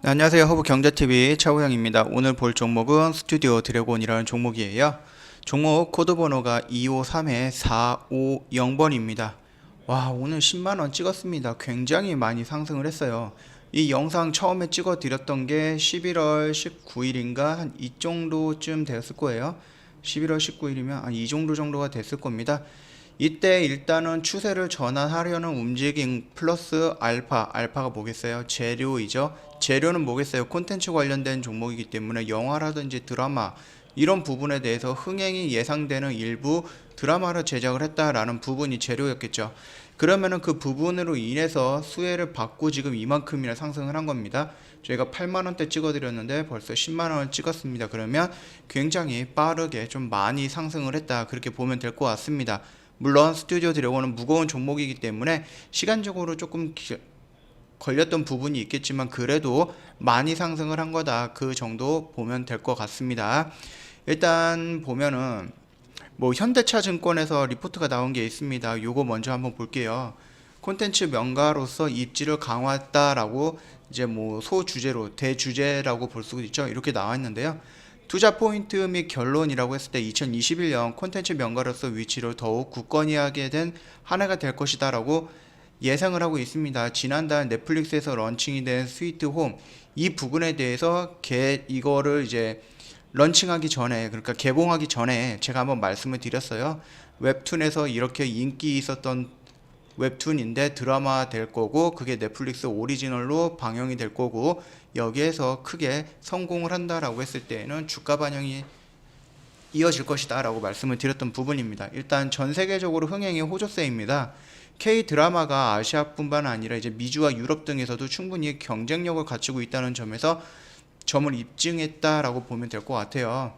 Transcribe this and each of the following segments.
네, 안녕하세요. 허브경제TV 차우영입니다. 오늘 볼 종목은 스튜디오 드래곤이라는 종목이에요. 종목 코드 번호가 253-450번입니다. 와, 오늘 10만원 찍었습니다. 굉장히 많이 상승을 했어요. 이 영상 처음에 찍어 드렸던 게 11월 19일인가 한 이 정도쯤 됐을 거예요. 11월 19일이면 한 이 정도가 됐을 겁니다. 이때 일단은 추세를 전환하려는 움직임 플러스 알파가 뭐겠어요? 재료이죠. 재료는 뭐겠어요? 콘텐츠 관련된 종목이기 때문에 영화라든지 드라마 이런 부분에 대해서 흥행이 예상되는 일부 드라마를 제작을 했다라는 부분이 재료였겠죠. 그러면은 그 부분으로 인해서 수혜를 받고 지금 이만큼이나 상승을 한 겁니다. 저희가 8만원대 찍어드렸는데 벌써 10만원을 찍었습니다. 그러면 굉장히 빠르게 좀 많이 상승을 했다, 그렇게 보면 될 것 같습니다. 물론 스튜디오 드래곤은 무거운 종목이기 때문에 시간적으로 조금 걸렸던 부분이 있겠지만 그래도 많이 상승을 한 거다, 그 정도 보면 될 것 같습니다. 일단 보면은 현대차증권에서 리포트가 나온 게 있습니다. 요거 먼저 한번 볼게요. 콘텐츠 명가로서 입지를 강화했다라고 이제 소주제로 대주제라고 볼 수도 있죠. 이렇게 나와 있는데요. 투자 포인트 및 결론이라고 했을 때 2021년 콘텐츠 명가로서 위치를 더욱 굳건히하게 된 한 해가 될 것이다 라고 예상을 하고 있습니다. 지난달 넷플릭스에서 런칭이 된 스위트 홈, 이 부분에 대해서 이거를 이제 런칭하기 전에, 그러니까 개봉하기 전에 제가 한번 말씀을 드렸어요. 웹툰에서 이렇게 인기 있었던 웹툰인데 드라마 될 거고, 그게 넷플릭스 오리지널로 방영이 될 거고, 여기에서 크게 성공을 한다라고 했을 때에는 주가 반영이 이어질 것이다 라고 말씀을 드렸던 부분입니다. 일단 전 세계적으로 흥행이 호조세입니다. K 드라마가 아시아뿐만 아니라 이제 미주와 유럽 등에서도 충분히 경쟁력을 갖추고 있다는 점에서 점을 입증했다라고 보면 될 것 같아요.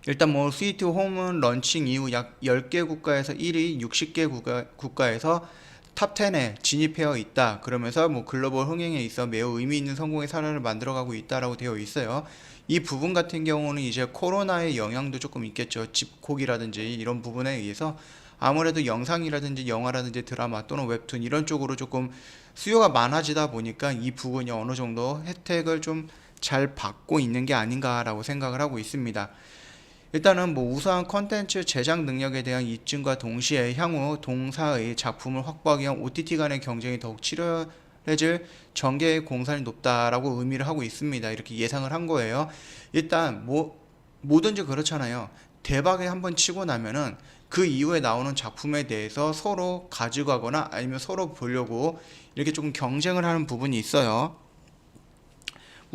일단 스위트 홈은 런칭 이후 약 10개 국가에서 1위, 60개 국가에서 탑 10에 진입해 있다. 그러면서 글로벌 흥행에 있어 매우 의미 있는 성공의 사례를 만들어가고 있다라고 되어 있어요. 이 부분 같은 경우는 이제 코로나의 영향도 조금 있겠죠. 집콕이라든지 이런 부분에 의해서 아무래도 영상이라든지 영화라든지 드라마 또는 웹툰 이런 쪽으로 조금 수요가 많아지다 보니까 이 부분이 어느 정도 혜택을 좀 잘 받고 있는 게 아닌가라고 생각을 하고 있습니다. 일단은 우수한 컨텐츠 제작 능력에 대한 입증과 동시에 향후 동사의 작품을 확보하기 위한 OTT 간의 경쟁이 더욱 치열해질 전개의 공산이 높다라고 의미를 하고 있습니다. 이렇게 예상을 한 거예요. 일단 뭐든지 그렇잖아요. 대박에 한번 치고 나면은 그 이후에 나오는 작품에 대해서 서로 가져가거나 아니면 서로 보려고 이렇게 조금 경쟁을 하는 부분이 있어요.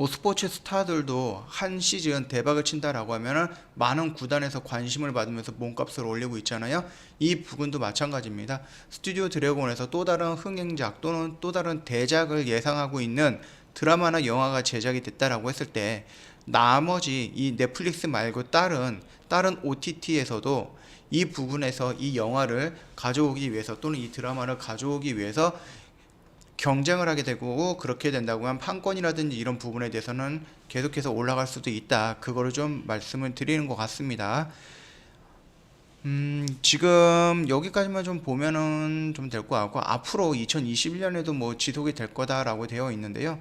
스포츠 스타들도 한 시즌 대박을 친다라고 하면은 많은 구단에서 관심을 받으면서 몸값을 올리고 있잖아요. 이 부분도 마찬가지입니다. 스튜디오 드래곤에서 또 다른 흥행작 또는 또 다른 대작을 예상하고 있는 드라마나 영화가 제작이 됐다라고 했을 때 나머지 이 넷플릭스 말고 다른 OTT에서도 이 부분에서 이 영화를 가져오기 위해서 또는 이 드라마를 가져오기 위해서 경쟁을 하게 되고, 그렇게 된다고 하면 판권이라든지 이런 부분에 대해서는 계속해서 올라갈 수도 있다. 그거를 좀 말씀을 드리는 것 같습니다. 지금 여기까지만 좀 보면은 좀 될 것 같고, 앞으로 2021년에도 지속이 될 거다라고 되어 있는데요.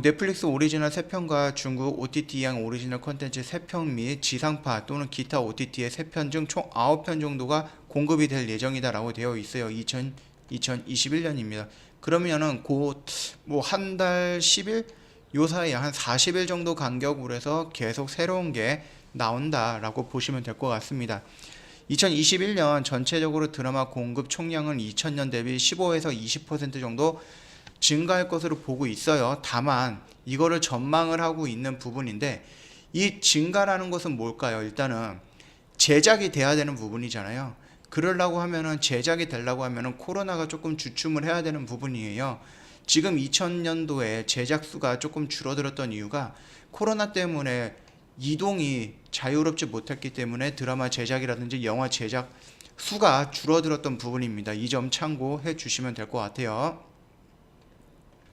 넷플릭스 오리지널 3편과 중국 OTT양 오리지널 콘텐츠 3편 및 지상파 또는 기타 OTT의 3편 중 총 9편 정도가 공급이 될 예정이다라고 되어 있어요. 2021년입니다. 그러면은 곧 한 달 10일 요 사이에 한 40일 정도 간격으로 해서 계속 새로운 게 나온다라고 보시면 될 것 같습니다. 2021년 전체적으로 드라마 공급 총량은 2000년 대비 15에서 20% 정도 증가할 것으로 보고 있어요. 다만 이거를 전망을 하고 있는 부분인데, 이 증가라는 것은 뭘까요? 일단은 제작이 돼야 되는 부분이잖아요. 그러려고 하면은, 제작이 되려고 하면은 코로나가 조금 주춤을 해야 되는 부분이에요. 지금 2000년도에 제작 수가 조금 줄어들었던 이유가 코로나 때문에 이동이 자유롭지 못했기 때문에 드라마 제작이라든지 영화 제작 수가 줄어들었던 부분입니다. 이 점 참고해 주시면 될 것 같아요.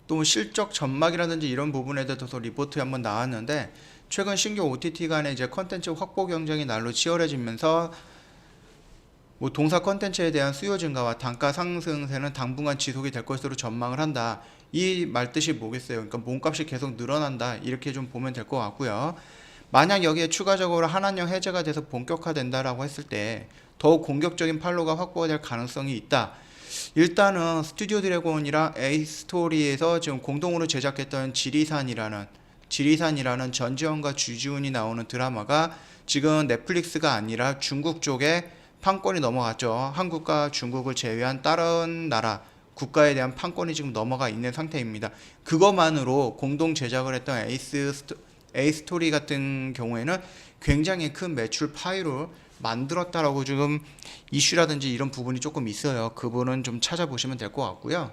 또 실적 전망이라든지 이런 부분에 대해서 리포트 한번 나왔는데, 최근 신규 OTT 간의 이제 컨텐츠 확보 경쟁이 날로 치열해지면서 뭐 동사 컨텐츠에 대한 수요 증가와 단가 상승세는 당분간 지속이 될 것으로 전망을 한다. 이 말뜻이 뭐겠어요? 그러니까 몸값이 계속 늘어난다. 이렇게 좀 보면 될 것 같고요. 만약 여기에 추가적으로 한한령 해제가 돼서 본격화된다라고 했을 때 더욱 공격적인 팔로가 확보가 될 가능성이 있다. 일단은 스튜디오 드래곤이랑 에이스토리에서 지금 공동으로 제작했던 지리산이라는 전지현과 주지훈이 나오는 드라마가 지금 넷플릭스가 아니라 중국 쪽에 판권이 넘어갔죠. 한국과 중국을 제외한 다른 나라 국가에 대한 판권이 지금 넘어가 있는 상태입니다. 그것만으로 공동 제작을 했던 에이스토리 같은 경우에는 굉장히 큰 매출 파이를 만들었다라고 지금 이슈라든지 이런 부분이 조금 있어요. 그 부분은 좀 찾아보시면 될 것 같고요.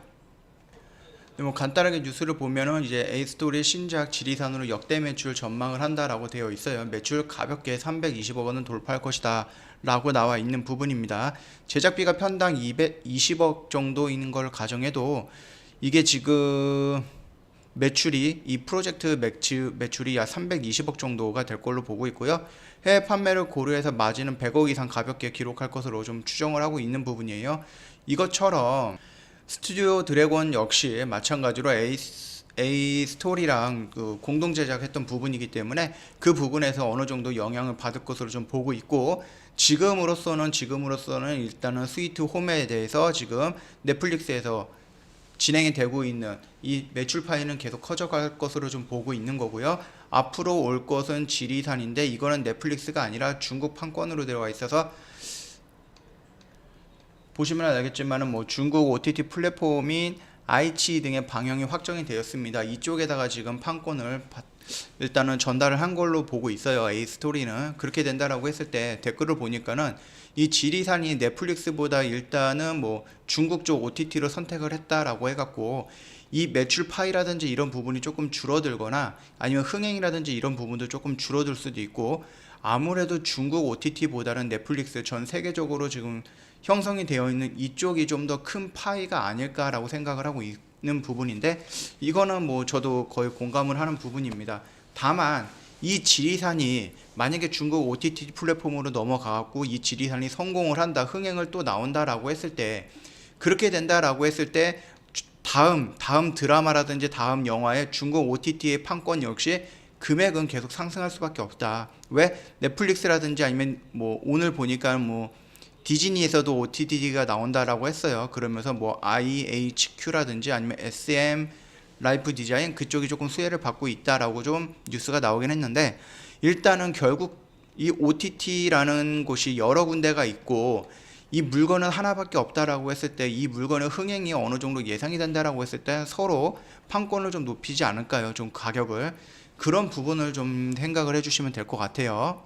뭐 간단하게 뉴스를 보면은 이제 에이스토리 신작 지리산으로 역대 매출 전망을 한다라고 되어 있어요. 매출 가볍게 320억 원은 돌파할 것이다 라고 나와 있는 부분입니다. 제작비가 편당 220억 정도인 걸 가정해도 이게 지금 매출이 이 프로젝트 매출이 약 320억 정도가 될 걸로 보고 있고요. 해외 판매를 고려해서 마진은 100억 이상 가볍게 기록할 것으로 좀 추정을 하고 있는 부분이에요. 이것처럼 스튜디오 드래곤 역시 마찬가지로 에이스토리랑 그 공동 제작했던 부분이기 때문에 그 부분에서 어느 정도 영향을 받을 것으로 좀 보고 있고, 지금으로서는 일단은 스위트 홈에 대해서 지금 넷플릭스에서 진행이 되고 있는 이 매출 파이는 계속 커져갈 것으로 좀 보고 있는 거고요. 앞으로 올 것은 지리산인데 이거는 넷플릭스가 아니라 중국 판권으로 들어가 있어서 보시면 알겠지만은 뭐 중국 OTT 플랫폼인 아이치 등의 방영이 확정이 되었습니다. 이쪽에다가 지금 판권을 일단은 전달을 한 걸로 보고 있어요. 에이스토리는. 그렇게 된다라고 했을 때 댓글을 보니까는 이 지리산이 넷플릭스보다 일단은 뭐 중국 쪽 OTT로 선택을 했다라고 해갖고 이 매출 파이라든지 이런 부분이 조금 줄어들거나 아니면 흥행이라든지 이런 부분도 조금 줄어들 수도 있고, 아무래도 중국 OTT보다는 넷플릭스 전 세계적으로 지금 형성이 되어 있는 이쪽이 좀 더 큰 파이가 아닐까라고 생각을 하고 있는 부분인데, 이거는 뭐 저도 거의 공감을 하는 부분입니다. 다만 이 지리산이 만약에 중국 OTT 플랫폼으로 넘어가고 이 지리산이 성공을 한다, 흥행을 또 나온다라고 했을 때, 그렇게 된다라고 했을 때 다음 드라마라든지 다음 영화의 중국 OTT의 판권 역시 금액은 계속 상승할 수밖에 없다. 왜? 넷플릭스라든지 아니면 뭐 오늘 보니까 뭐 디즈니에서도 OTT가 나온다라고 했어요. 그러면서 뭐 IHQ라든지 아니면 SM 라이프 디자인 그쪽이 조금 수혜를 받고 있다라고 좀 뉴스가 나오긴 했는데, 일단은 결국 이 OTT라는 곳이 여러 군데가 있고 이 물건은 하나밖에 없다라고 했을 때 이 물건의 흥행이 어느 정도 예상이 된다라고 했을 때 서로 판권을 좀 높이지 않을까요? 좀 가격을. 그런 부분을 좀 생각을 해주시면 될 것 같아요.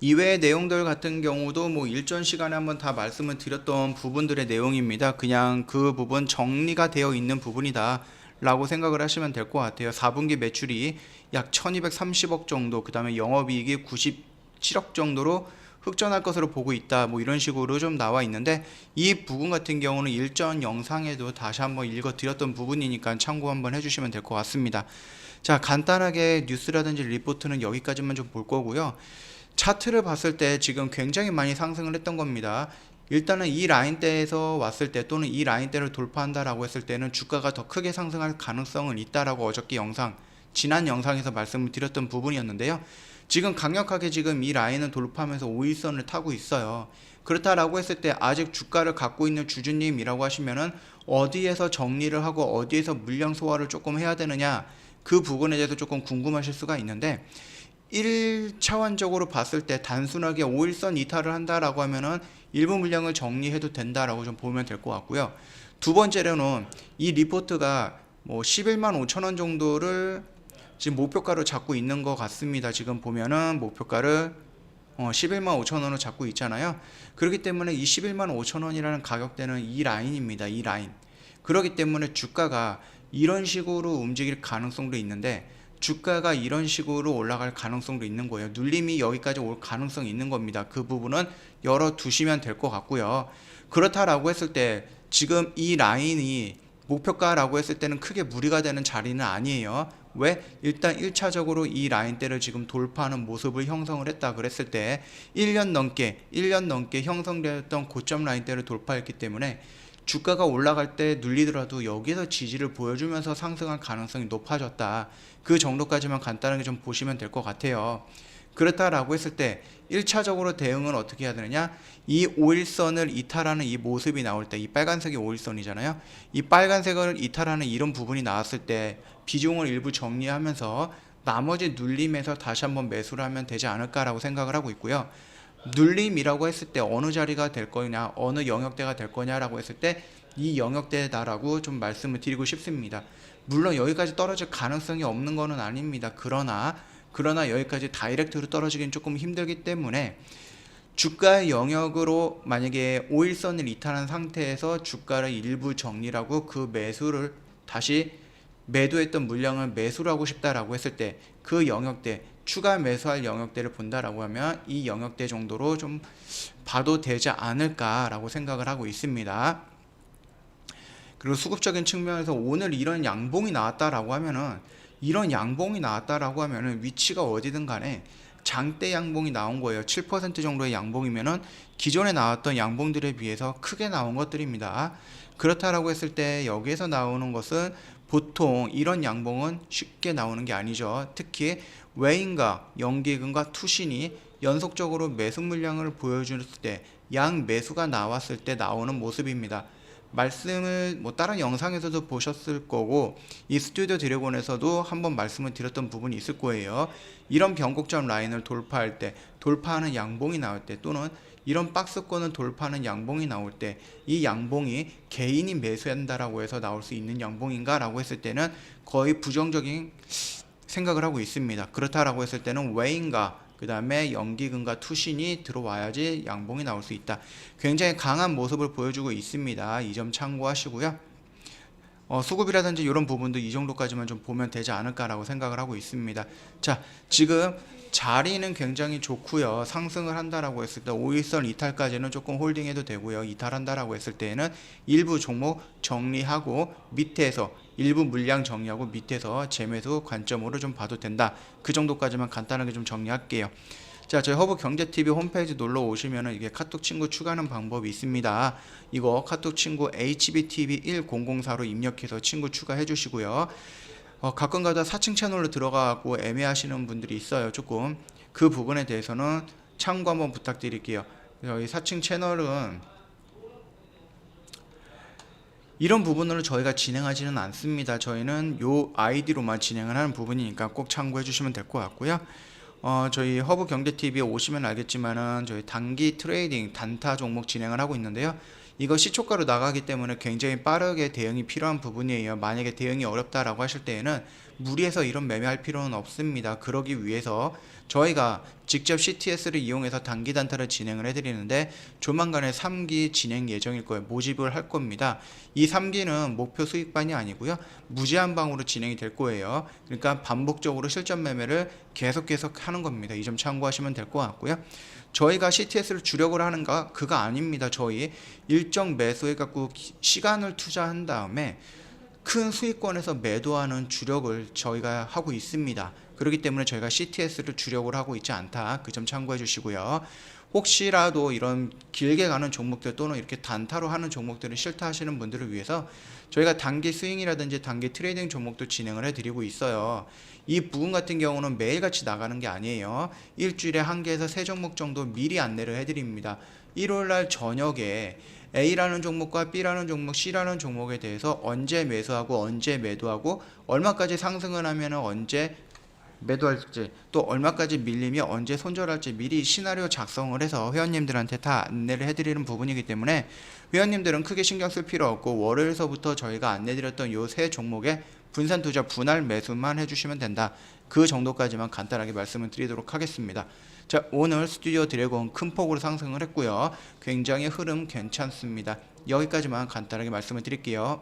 이외의 내용들 같은 경우도 뭐 일전 시간에 한번 다 말씀을 드렸던 부분들의 내용입니다. 그냥 그 부분 정리가 되어 있는 부분이다 라고 생각을 하시면 될 것 같아요. 4분기 매출이 약 1230억 정도, 그 다음에 영업이익이 97억 정도로 흑전할 것으로 보고 있다, 뭐 이런 식으로 좀 나와 있는데, 이 부분 같은 경우는 일전 영상에도 다시 한번 읽어 드렸던 부분이니까 참고 한번 해주시면 될 것 같습니다. 자, 간단하게 뉴스라든지 리포트는 여기까지만 좀 볼 거고요. 차트를 봤을 때 지금 굉장히 많이 상승을 했던 겁니다. 일단은 이 라인대에서 왔을 때 또는 이 라인대를 돌파한다라고 했을 때는 주가가 더 크게 상승할 가능성은 있다라고 어저께 지난 영상에서 말씀을 드렸던 부분이었는데요. 지금 강력하게 지금 이 라인을 돌파하면서 5일선을 타고 있어요. 그렇다라고 했을 때 아직 주가를 갖고 있는 주주님이라고 하시면은 어디에서 정리를 하고 어디에서 물량 소화를 조금 해야 되느냐, 그 부분에 대해서 조금 궁금하실 수가 있는데, 1차원적으로 봤을 때 단순하게 5일선 이탈을 한다라고 하면은 일부 물량을 정리해도 된다라고 좀 보면 될 것 같고요. 두 번째로는 이 리포트가 뭐 11만 5천 원 정도를 지금 목표가로 잡고 있는 것 같습니다. 지금 보면은 목표가를 11만 5천 원으로 잡고 있잖아요. 그렇기 때문에 이 11만 5천 원이라는 가격대는 이 라인입니다. 이 라인. 그렇기 때문에 주가가 이런 식으로 움직일 가능성도 있는데, 주가가 이런 식으로 올라갈 가능성도 있는 거예요. 눌림이 여기까지 올 가능성이 있는 겁니다. 그 부분은 열어두시면 될 것 같고요. 그렇다라고 했을 때 지금 이 라인이 목표가라고 했을 때는 크게 무리가 되는 자리는 아니에요. 왜? 일단 1차적으로 이 라인대를 지금 돌파하는 모습을 형성을 했다 그랬을 때 1년 넘게 형성되었던 고점 라인대를 돌파했기 때문에 주가가 올라갈 때 눌리더라도 여기서 지지를 보여주면서 상승할 가능성이 높아졌다. 그 정도까지만 간단하게 좀 보시면 될 것 같아요. 그렇다라고 했을 때 1차적으로 대응은 어떻게 해야 되느냐, 이 5일선을 이탈하는 이 모습이 나올 때, 이 빨간색이 5일선이잖아요. 이 빨간색을 이탈하는 이런 부분이 나왔을 때 비중을 일부 정리하면서 나머지 눌림에서 다시 한번 매수를 하면 되지 않을까라고 생각을 하고 있고요. 눌림이라고 했을 때 어느 자리가 될 거냐, 어느 영역대가 될 거냐라고 했을 때 이 영역대다라고 좀 말씀을 드리고 싶습니다. 물론 여기까지 떨어질 가능성이 없는 거는 아닙니다. 그러나 여기까지 다이렉트로 떨어지긴 조금 힘들기 때문에 주가의 영역으로 만약에 5일선을 이탈한 상태에서 주가를 일부 정리하고 그 매수를 다시 매도했던 물량을 매수를 하고 싶다라고 했을 때 그 영역대, 추가 매수할 영역대를 본다라고 하면 이 영역대 정도로 좀 봐도 되지 않을까라고 생각을 하고 있습니다. 그리고 수급적인 측면에서 오늘 이런 양봉이 나왔다라고 하면은 위치가 어디든 간에 장대 양봉이 나온 거예요. 7% 정도의 양봉이면은 기존에 나왔던 양봉들에 비해서 크게 나온 것들입니다. 그렇다라고 했을 때 여기에서 나오는 것은 보통 이런 양봉은 쉽게 나오는 게 아니죠. 특히 외인과 연기금과 투신이 연속적으로 매수 물량을 보여줄 때 양 매수가 나왔을 때 나오는 모습입니다. 말씀을 다른 영상에서도 보셨을 거고 이 스튜디오 드래곤에서도 한번 말씀을 드렸던 부분이 있을 거예요. 이런 변곡점 라인을 돌파할 때, 돌파하는 양봉이 나올 때, 또는 이런 박스권을 돌파하는 양봉이 나올 때 이 양봉이 개인이 매수한다라고 해서 나올 수 있는 양봉인가 라고 했을 때는 거의 부정적인 생각을 하고 있습니다. 그렇다라고 했을 때는 외인과 그 다음에 연기금과 투신이 들어와야지 양봉이 나올 수 있다. 굉장히 강한 모습을 보여주고 있습니다. 이 점 참고하시고요. 수급이라든지 이런 부분도 이 정도까지만 좀 보면 되지 않을까라고 생각을 하고 있습니다. 자, 지금 자리는 굉장히 좋고요. 상승을 한다라고 했을 때 5일선 이탈까지는 조금 홀딩해도 되고요. 이탈한다라고 했을 때는 일부 종목 정리하고 밑에서 일부 물량 정리하고 밑에서 재매수 관점으로 좀 봐도 된다. 그 정도까지만 간단하게 좀 정리할게요. 자, 저희 허브경제TV 홈페이지 놀러 오시면은 이게 카톡 친구 추가하는 방법이 있습니다. 이거 카톡 친구 HBTV1004로 입력해서 친구 추가해 주시고요. 가끔가다 4층 채널로 들어가고 애매하시는 분들이 있어요. 조금 그 부분에 대해서는 참고 한번 부탁드릴게요. 저희 4층 채널은 이런 부분으로 저희가 진행하지는 않습니다. 저희는 요 아이디로만 진행을 하는 부분이니까 꼭 참고해 주시면 될 것 같고요. 저희 허브경제TV에 오시면 알겠지만은 저희 단기 트레이딩 단타 종목 진행을 하고 있는데요. 이거 시초가로 나가기 때문에 굉장히 빠르게 대응이 필요한 부분이에요. 만약에 대응이 어렵다라고 하실 때에는 무리해서 이런 매매할 필요는 없습니다. 그러기 위해서 저희가 직접 CTS를 이용해서 단기 단타를 진행을 해드리는데 조만간에 3기 진행 예정일 거예요. 모집을 할 겁니다. 이 3기는 목표 수익반이 아니고요. 무제한방으로 진행이 될 거예요. 그러니까 반복적으로 실전 매매를 계속 하는 겁니다. 이 점 참고하시면 될 것 같고요. 저희가 CTS를 주력을 하는가? 그거 아닙니다. 저희 일정 매수해 갖고 시간을 투자한 다음에 큰 수익권에서 매도하는 주력을 저희가 하고 있습니다. 그렇기 때문에 저희가 CTS를 주력을 하고 있지 않다. 그 점 참고해 주시고요. 혹시라도 이런 길게 가는 종목들 또는 이렇게 단타로 하는 종목들을 싫다 하시는 분들을 위해서 저희가 단기 스윙이라든지 단기 트레이딩 종목도 진행을 해드리고 있어요. 이 부분 같은 경우는 매일같이 나가는 게 아니에요. 일주일에 1개에서 3종목 정도 미리 안내를 해드립니다. 1월날 저녁에 A라는 종목과 B라는 종목, C라는 종목에 대해서 언제 매수하고 언제 매도하고 얼마까지 상승을 하면 언제 매도할지, 또 얼마까지 밀리며 언제 손절할지 미리 시나리오 작성을 해서 회원님들한테 다 안내를 해드리는 부분이기 때문에 회원님들은 크게 신경 쓸 필요 없고 월요일서부터 저희가 안내드렸던 요 세 종목에 분산 투자 분할 매수만 해주시면 된다. 그 정도까지만 간단하게 말씀을 드리도록 하겠습니다. 자, 오늘 스튜디오 드래곤 큰 폭으로 상승을 했고요. 굉장히 흐름 괜찮습니다. 여기까지만 간단하게 말씀을 드릴게요.